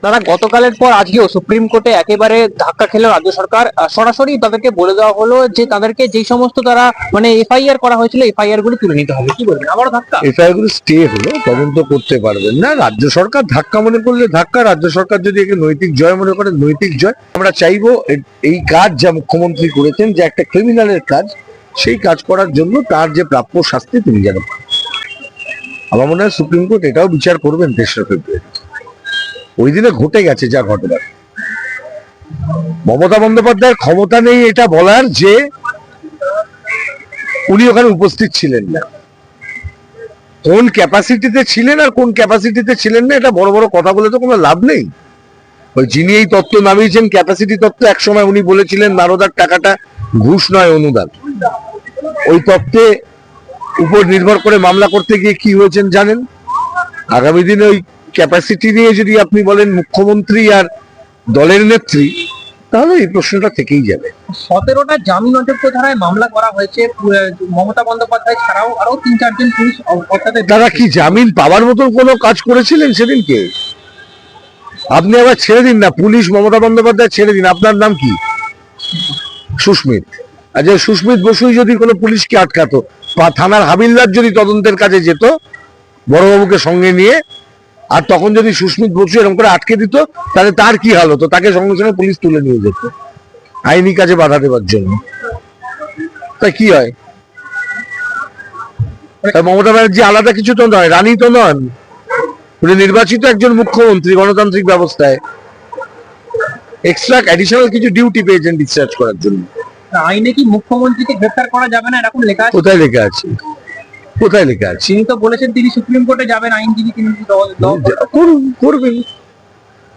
দাদা, গতকালের পর আজকেও সুপ্রিম কোর্টে একেবারে ধাক্কা খেল রাজ্য সরকার। সরাসরি তাদেরকে বলে দেওয়া হলো যে তাদেরকে যেই সমস্ত তারা মানে এফআইআর করা হয়েছিল এফআইআর গুলো তুলে নিতে হবে। কি বলবেন, আবারও ধাক্কা? এফআইআর গুলো স্টে হলো, তদন্ত করতে পারবেন না রাজ্য সরকার। ধাক্কা মনে করলে ধাক্কা, রাজ্য সরকার যদি একে নৈতিক জয় মনে করে নৈতিক জয়। আমরা চাইবো এই কাজ যা মুখ্যমন্ত্রী করেছেন, যে একটা ক্রিমিনালের কাজ, সেই কাজ করার জন্য তার যে প্রাপ্য শাস্তি তিনি যেন পান। আমার মনে হয় সুপ্রিম কোর্ট এটাও বিচার করবেন 3রা ফেব্রুয়ারি। ওই দিনে ঘটে গেছে যা ঘটবার। মমতা বন্দ্যোপাধ্যায়ের ক্ষমতা নেই এটা বলার যে উনি ওখানে উপস্থিত ছিলেন না। কোন ক্যাপাসিটিতে ছিলেন আর কোন ক্যাপাসিটিতে ছিলেন না, এটা বড় বড় কথা বলে তো কোনো লাভ নেই। ওই যিনি এই তত্ত্ব নামিয়েছেন ক্যাপাসিটি তত্ত্ব, একসময় উনি বলেছিলেন নারদার টাকাটা ঘুষ নয় অনুদান। ওই তত্ত্বে উপর নির্ভর করে মামলা করতে গিয়ে কি হয়েছেন জানেন। আগামী দিনে ওই ক্যাপাসিটি নিয়ে যদি আপনি বলেন মুখ্যমন্ত্রী আর দলের নেত্রী, তাহলে এই প্রশ্নটা থেকেই যাবে। 17টা জামিন অযোগ্য ধারায় মামলা করা হয়েছে মমতা বন্দ্যোপাধ্যায় ছাড়াও আরো 3-4 জন পুলিশ অর্থাৎ তারা কি জামিন পাওয়ার মতো কোনো কাজ করেছিলেন সেদিনকে? আপনি আবার ছেড়ে দিন না, পুলিশ মমতা বন্দ্যোপাধ্যায় ছেড়ে দিন। আপনার নাম কি? সুস্মিত। আচ্ছা, সুস্মিত বসুই যদি কোনো পুলিশকে আটকাতো, বা থানার হাবিলদার যদি তদন্তের কাজে যেত বড়বাবুকে সঙ্গে নিয়ে, আর তখন যদি সুস্মিত বসু এরকম করে আটকে দিত, তাহলে তার কি হাল হতো? তাকে সঙ্গে সঙ্গে পুলিশ তুলে নিয়ে যেত আইনি কাজে বাধা দেওয়ার জন্য। তাই কি হয়? মমতা ব্যানার্জি আলাদা কিছু তো নয়, রানী তো নন। উনি নির্বাচিত একজন মুখ্যমন্ত্রী গণতান্ত্রিক ব্যবস্থায়। এক্সট্রা অ্যাডিশনাল কিছু ডিউটি পেয়েছেন ডিসচার্জ করার জন্য। আইনে কি মুখ্যমন্ত্রীকে গ্রেফতার করা যাবে না এরকম লেখা আছে? কোথায় লেখা আছে? কোথায় লেখা আছে? তিনি তো বলেছেন তিনি সুপ্রিম কোর্টে যাবেন, আইনজীবী তিনি করবেন।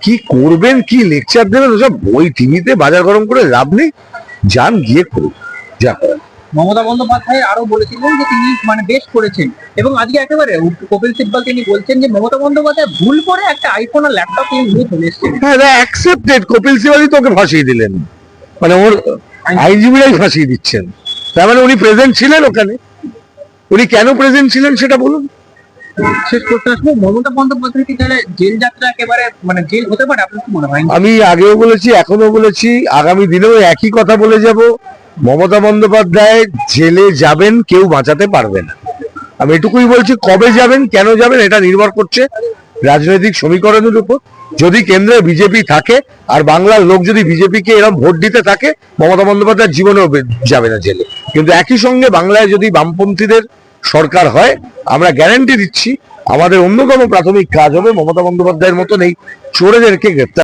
কি করবেন, কি লেকচার দেবেন, ওসব বই টিভিতে বাজার গরম করে লাভ নেই। যান গিয়ে করুন যা করার। মমতা বন্দ্যোপাধ্যায় আরো বলেছিলেন যে তিনি মানে বেশ করেছেন, এবং আজকে একেবারে কপিল সিব্বল তিনি বলছেন যে মমতা বন্দ্যোপাধ্যায় ভুল করে একটা আইফোন আর ল্যাপটপ নিয়ে চলে এসেছেন। হ্যাঁ, অ্যাকসেপ্টেড। কপিল সিবালই তো ওকে ফাঁসিয়ে দিলেন, মানে ওর আইনজীবীরাই ফাঁসিয়ে দিচ্ছেন। তার মানে উনি প্রেজেন্ট ছিলেন ওখানে। উনি কেন প্রেজেন্ট ছিলেন সেটা বলুন। শেষ করতে আসবো, মমতা বন্দ্যোপাধ্যায় কি তাহলে জেল যাত্রা একেবারে মানে জেল হতে পারে? আপনার কি মনে হয়? আমি আগেও বলেছি, এখনো বলেছি, আগামী দিনেও একই কথা বলে যাব। মমতা বন্দ্যোপাধ্যায় জেলে যাবেন, কেউ বাঁচাতে পারবে না। আমি এটুকুই বলছি। কবে যাবেন, কেন যাবেন, এটা নির্ভর করছে রাজনৈতিক সমীকরণের উপর। যদি কেন্দ্রে বিজেপি থাকে আর বাংলার লোক যদি বিজেপিকে এরকম ভোট দিতে থাকে, মমতা বন্দ্যোপাধ্যায় জীবনেও যাবে না জেলে। কিন্তু একই সঙ্গে বাংলায় যদি বামপন্থীদের সরকার হয়, আমরা গ্যারান্টি দিচ্ছি আমাদের অন্যতম প্রাথমিক কাজ হবে মমতা বন্দ্যোপাধ্যায়ের মতন এই চোরেদেরকে গ্রেপ্তার।